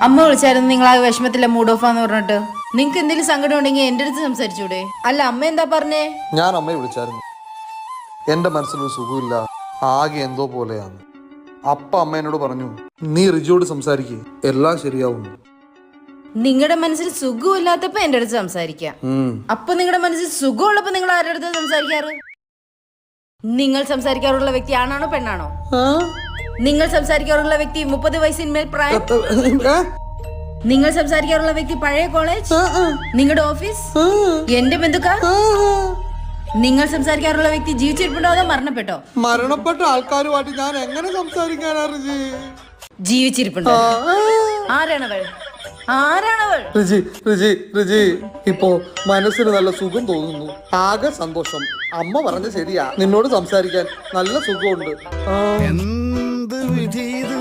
അമ്മ വിളിച്ചായിരുന്നു നിങ്ങൾ ആ വിഷമത്തിലെ മൂഡ് ഓഫ് ആന്ന് പറഞ്ഞിട്ട്. നിങ്ങക്ക് എന്തെങ്കിലും സങ്കടം ഉണ്ടെങ്കിൽ എന്റെ അടുത്ത് സംസാരിച്ചൂടെ? അല്ല അമ്മ എന്താ പറഞ്ഞേ? ഞാൻ അമ്മയെ വിളിച്ചായിരുന്നു. എന്റെ മനസ്സിലൊരു സുഖമില്ല, ആകെ എന്തോ പോലെയാണ്. അമ്മ എന്നോട് പറഞ്ഞു, നീ റിജിയോട് സംസാരിക്കേ, എല്ലാം ശരിയാവുന്നു. നിങ്ങളുടെ മനസ്സിൽ സുഖമില്ലാത്തപ്പോ എന്റെ അടുത്ത് സംസാരിക്കാം. അപ്പൊ നിങ്ങളുടെ മനസ്സിൽ സുഖമുള്ളപ്പോ നിങ്ങൾ ആരുടെ അടുത്ത് സംസാരിക്കാറ്? നിങ്ങൾ സംസാരിക്കാറുള്ള വ്യക്തി ആണാണോ പെണ്ണാണോ? നിങ്ങൾ സംസാരിക്കാറുള്ള വ്യക്തി 30 വയസ്സിന്മേൽ പ്രായം? നിങ്ങൾ സംസാരിക്കാറുള്ള വ്യക്തി പഴയ കോളേജ്, നിങ്ങളുടെ ഓഫീസ്, എന്റെ ബന്ധുക്കാർ? നിങ്ങൾ സംസാരിക്കാറുള്ള വ്യക്തി ജീവിച്ചിരിപ്പുണ്ടോ അതോ മരണപ്പെട്ടോ? മരണപ്പെട്ട ആൾക്കാരുമായിട്ട് ഞാൻ എങ്ങനെ സംസാരിക്കാനാ റിജി? ജീവിച്ചിരിപ്പുണ്ടോ? ആരാണവൾ? ആരാണവൾ? റിജി റിജി റിജി ഇപ്പോ മനസ്സിന് നല്ല സുഖം തോന്നുന്നു, ആകെ സന്തോഷം. അമ്മ പറഞ്ഞ ശരിയാ, നിന്നോട് സംസാരിക്കാൻ നല്ല സുഖമുണ്ട്. എന്ത് വിധി ഇത്?